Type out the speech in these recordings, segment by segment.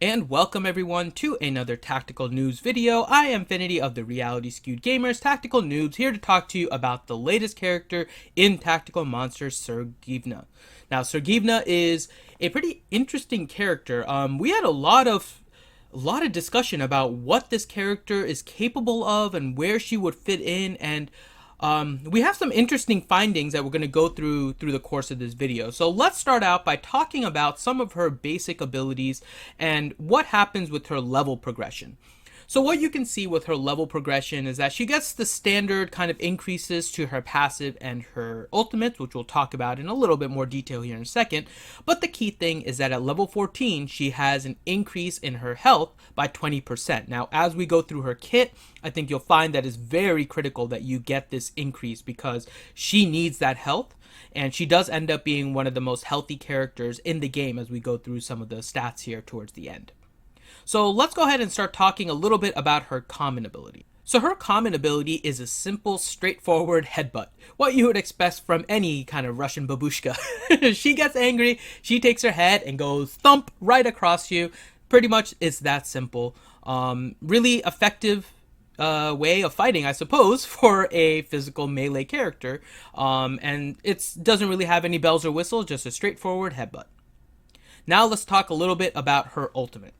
And welcome everyone to another tactical news video. I am Finity of the Reality Skewed Gamers Tactical Noobs, here to talk to you about the latest character in Tactical Monsters, Sergeevna. Now, Sergeevna is a pretty interesting character. We had a lot of discussion about what this character is capable of and where she would fit in, and we have some interesting findings that we're going to go through the course of this video. So let's start out by talking about some of her basic abilities and what happens with her level progression. So what you can see with her level progression is that she gets the standard kind of increases to her passive and her ultimate, which we'll talk about in a little bit more detail here in a second. But the key thing is that at level 14, she has an increase in her health by 20%. Now, as we go through her kit, I think you'll find that it's very critical that you get this increase because she needs that health. And she does end up being one of the most healthy characters in the game as we go through some of the stats here towards the end. So let's go ahead and start talking a little bit about her common ability. So her common ability is a simple, straightforward headbutt. What you would expect from any kind of Russian babushka. She gets angry, she takes her head and goes thump right across you. Pretty much it's that simple. Really effective way of fighting, I suppose, for a physical melee character. And it doesn't really have any bells or whistles, just a straightforward headbutt. Now let's talk a little bit about her ultimate.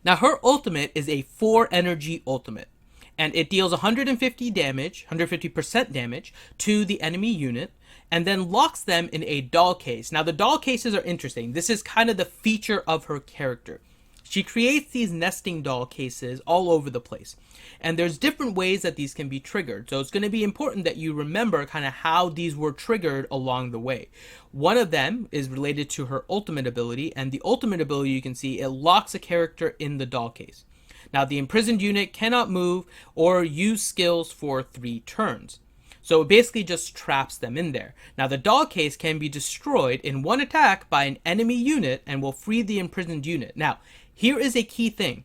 Now, her ultimate is a 4 energy ultimate, and it deals 150% damage to the enemy unit, and then locks them in a doll case. Now, the doll cases are interesting. This is kind of the feature of her character. She creates these nesting doll cases all over the place. And there's different ways that these can be triggered. So it's going to be important that you remember kind of how these were triggered along the way. One of them is related to her ultimate ability. And the ultimate ability, you can see, it locks a character in the doll case. Now, the imprisoned unit cannot move or use skills for 3 turns. So it basically just traps them in there. Now, the doll case can be destroyed in one attack by an enemy unit and will free the imprisoned unit. Now, here is a key thing.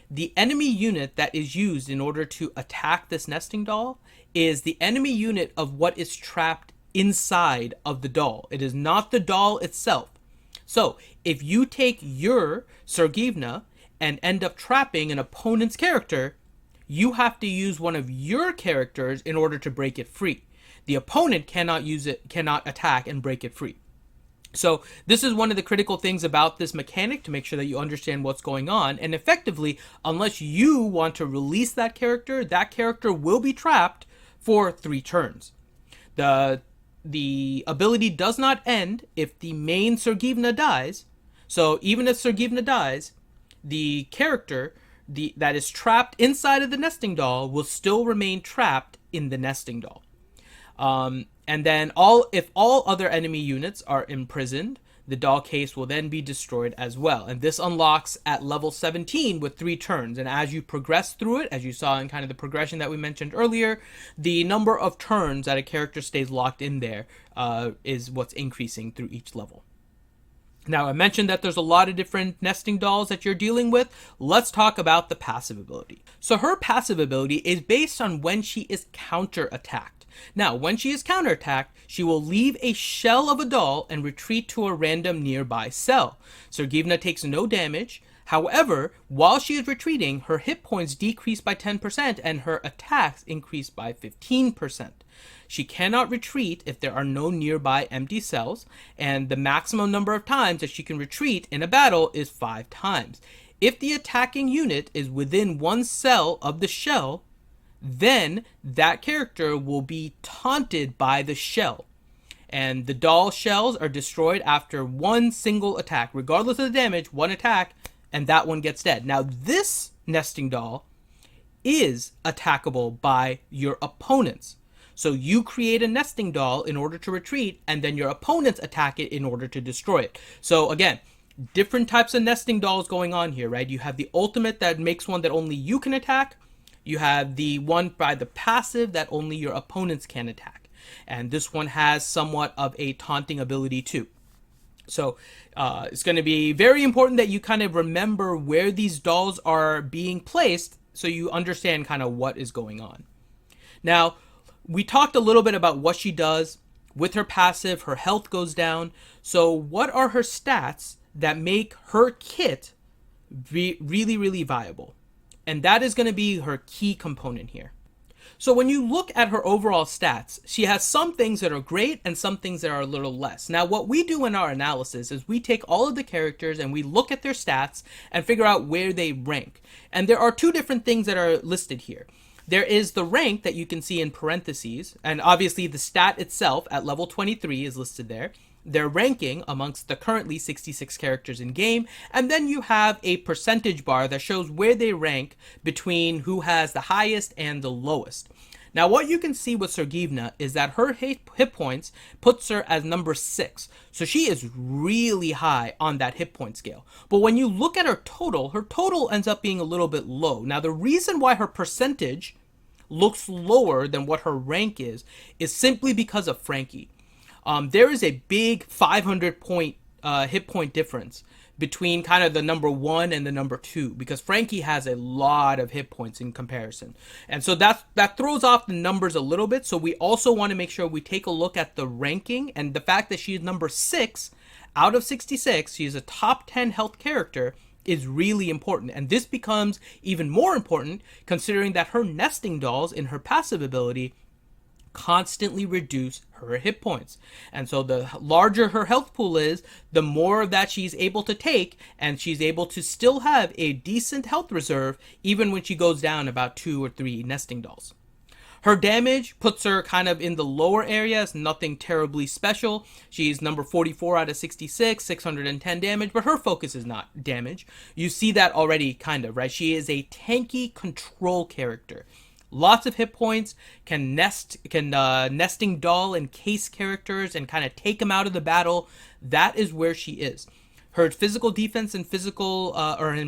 The enemy unit that is used in order to attack this nesting doll is the enemy unit of what is trapped inside of the doll. It is not the doll itself. So if you take your Sergeevna and end up trapping an opponent's character, you have to use one of your characters in order to break it free. The opponent cannot attack and break it free. So this is one of the critical things about this mechanic, to make sure that you understand what's going on. And effectively, unless you want to release that character will be trapped for 3 turns. The ability does not end if the main Sergeevna dies. So even if Sergeevna dies, the character that is trapped inside of the nesting doll will still remain trapped in the nesting doll. And then if all other enemy units are imprisoned, the doll case will then be destroyed as well. And this unlocks at level 17 with 3 turns. And as you progress through it, as you saw in kind of the progression that we mentioned earlier, the number of turns that a character stays locked in there is what's increasing through each level. Now, I mentioned that there's a lot of different nesting dolls that you're dealing with. Let's talk about the passive ability. So her passive ability is based on when she is counterattacked. Now, when she is counterattacked, she will leave a shell of a doll and retreat to a random nearby cell. Sergeevna takes no damage. However, while she is retreating, her hit points decrease by 10% and her attacks increase by 15%. She cannot retreat if there are no nearby empty cells, and the maximum number of times that she can retreat in a battle is 5 times. If the attacking unit is within 1 cell of the shell, then that character will be taunted by the shell. And the doll shells are destroyed after 1 single attack. Regardless of the damage, 1 attack, and that one gets dead. Now, this nesting doll is attackable by your opponents. So you create a nesting doll in order to retreat, and then your opponents attack it in order to destroy it. So again, different types of nesting dolls going on here, right? You have the ultimate that makes one that only you can attack. You have the one by the passive that only your opponents can attack. And this one has somewhat of a taunting ability too. So it's going to be very important that you kind of remember where these dolls are being placed so you understand kind of what is going on. Now, we talked a little bit about what she does. With her passive, her health goes down. So what are her stats that make her kit really, really viable. And that is going to be her key component here. So when you look at her overall stats, she has some things that are great and some things that are a little less. Now, what we do in our analysis is we take all of the characters and we look at their stats and figure out where they rank. And there are two different things that are listed here. There is the rank that you can see in parentheses, and obviously the stat itself at level 23 is listed there. Their ranking amongst the currently 66 characters in game, and then you have a percentage bar that shows where they rank between who has the highest and the lowest. Now, what you can see with Sergeevna is that her hit points puts her as number 6. So she is really high on that hit point scale. But when you look at her total ends up being a little bit low. Now, the reason why her percentage looks lower than what her rank is simply because of Frankie. There is a big 500 point hit point difference between kind of the number 1 and the number 2, because Frankie has a lot of hit points in comparison. And so that throws off the numbers a little bit. So we also want to make sure we take a look at the ranking, and the fact that she is number 6 out of 66, she is a top 10 health character, is really important. And this becomes even more important considering that her nesting dolls in her passive ability constantly reduce her hit points. And so the larger her health pool is, the more of that she's able to take, and she's able to still have a decent health reserve even when she goes down about 2 or 3 nesting dolls. Her damage puts her kind of in the lower areas, nothing terribly special. She's number 44 out of 66, 610 damage, but her focus is not damage. You see that already, kind of, right? She is a tanky control character. Lots of hit points, can nesting doll and case characters and kind of take them out of the battle. That is where she is. Her physical defense and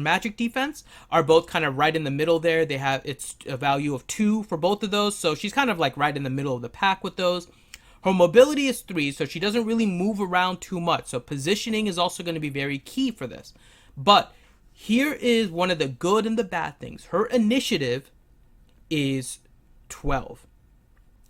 magic defense are both kind of right in the middle there. They have it's a value of 2 for both of those, so she's kind of like right in the middle of the pack with those. Her mobility is 3, so she doesn't really move around too much. So positioning is also going to be very key for this. But here is one of the good and the bad things. Her initiative is 12.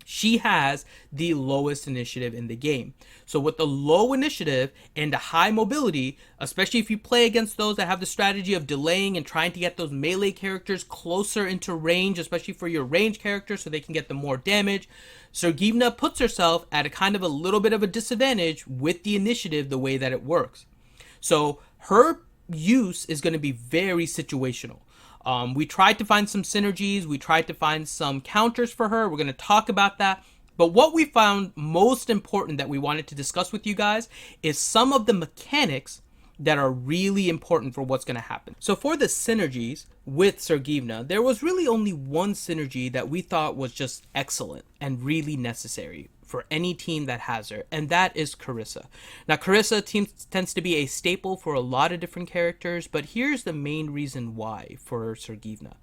She has the lowest initiative in the game. So with the low initiative and the high mobility, especially if you play against those that have the strategy of delaying and trying to get those melee characters closer into range, especially for your range characters so they can get the more damage, Sergeevna puts herself at a kind of a little bit of a disadvantage with the initiative the way that it works. So her use is going to be very situational. We tried to find some synergies. We tried to find some counters for her. We're going to talk about that. But what we found most important that we wanted to discuss with you guys is some of the mechanics that are really important for what's going to happen. So for the synergies with Sergeevna, there was really only one synergy that we thought was just excellent and really necessary for any team that has her, and that is Carissa. Now, Carissa tends to be a staple for a lot of different characters, but here's the main reason why for Sergeevna.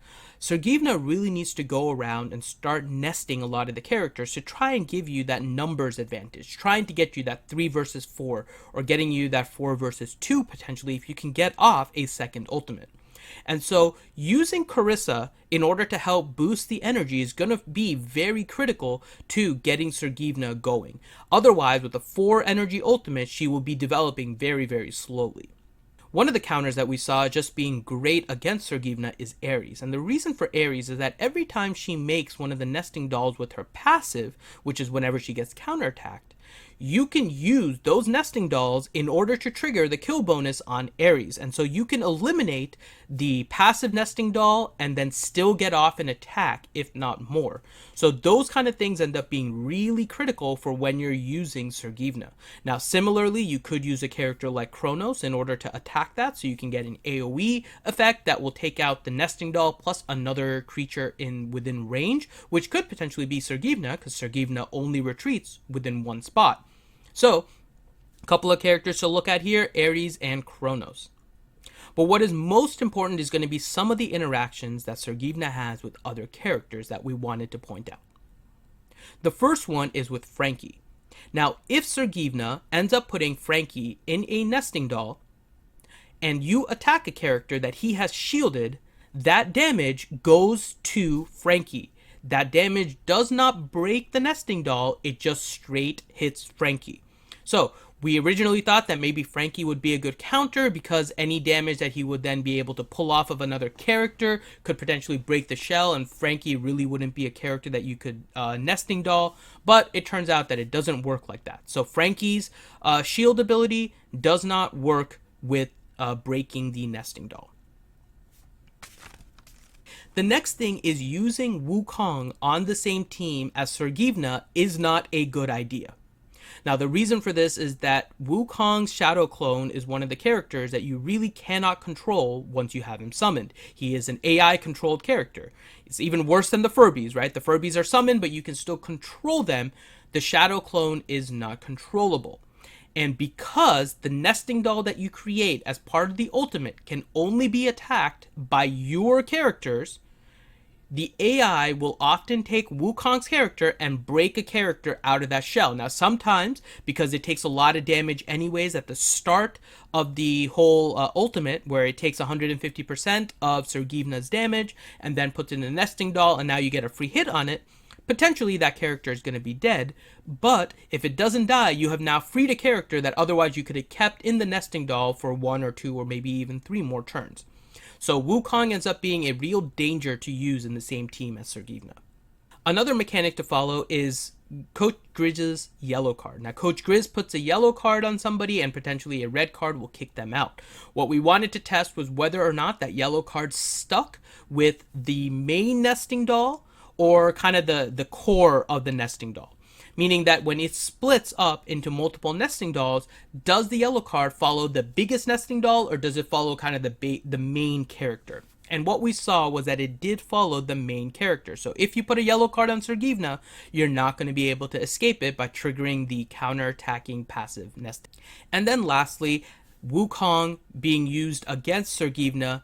Sergeevna really needs to go around and start nesting a lot of the characters to try and give you that numbers advantage, trying to get you that 3 versus 4, or getting you that 4 versus 2 potentially if you can get off a second ultimate. And so using Carissa in order to help boost the energy is going to be very critical to getting Sergeevna going. Otherwise, with a 4 energy ultimate, she will be developing very, very slowly. One of the counters that we saw just being great against Sergeevna is Ares. And the reason for Ares is that every time she makes one of the nesting dolls with her passive, which is whenever she gets counterattacked, you can use those nesting dolls in order to trigger the kill bonus on Ares. And so you can eliminate the passive nesting doll and then still get off an attack, if not more. So those kind of things end up being really critical for when you're using Sergeevna. Now, similarly, you could use a character like Kronos in order to attack that, so you can get an AoE effect that will take out the nesting doll plus another creature within range, which could potentially be Sergeevna, because Sergeevna only retreats within one spot. So, a couple of characters to look at here, Ares and Kronos. But what is most important is going to be some of the interactions that Sergeevna has with other characters that we wanted to point out. The first one is with Frankie. Now, if Sergeevna ends up putting Frankie in a nesting doll, and you attack a character that he has shielded, that damage goes to Frankie. That damage does not break the nesting doll, it just straight hits Frankie. So We originally thought that maybe Frankie would be a good counter because any damage that he would then be able to pull off of another character could potentially break the shell, and Frankie really wouldn't be a character that you could nesting doll. But it turns out that it doesn't work like that. So Frankie's shield ability does not work with breaking the nesting doll. The next thing is using Wukong on the same team as Sergeevna is not a good idea. Now, the reason for this is that Wukong's Shadow Clone is one of the characters that you really cannot control once you have him summoned. He is an AI-controlled character. It's even worse than the Furbies, right? The Furbies are summoned, but you can still control them. The Shadow Clone is not controllable. And because the nesting doll that you create as part of the ultimate can only be attacked by your characters, the AI will often take Wukong's character and break a character out of that shell. Now, sometimes, because it takes a lot of damage anyways at the start of the whole ultimate, where it takes 150% of Sergeevna's damage and then puts in a nesting doll, and now you get a free hit on it, potentially that character is going to be dead. But if it doesn't die, you have now freed a character that otherwise you could have kept in the nesting doll for 1 or 2 or maybe even 3 more turns. So Wukong ends up being a real danger to use in the same team as Sergeevna. Another mechanic to follow is Coach Grizz's yellow card. Now, Coach Grizz puts a yellow card on somebody and potentially a red card will kick them out. What we wanted to test was whether or not that yellow card stuck with the main nesting doll or kind of the core of the nesting doll. Meaning that when it splits up into multiple nesting dolls, does the yellow card follow the biggest nesting doll or does it follow kind of the main character? And what we saw was that it did follow the main character. So if you put a yellow card on Sergeevna, you're not going to be able to escape it by triggering the counter-attacking passive nesting. And then lastly, Wukong being used against Sergeevna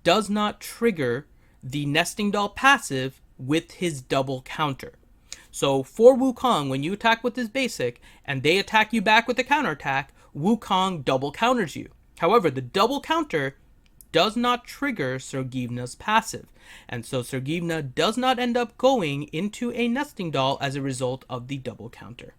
does not trigger the nesting doll passive with his double counter. So for Wukong, when you attack with his basic and they attack you back with a counterattack, Wukong double counters you. However, the double counter does not trigger Sergeevna's passive, and so Sergeevna does not end up going into a nesting doll as a result of the double counter.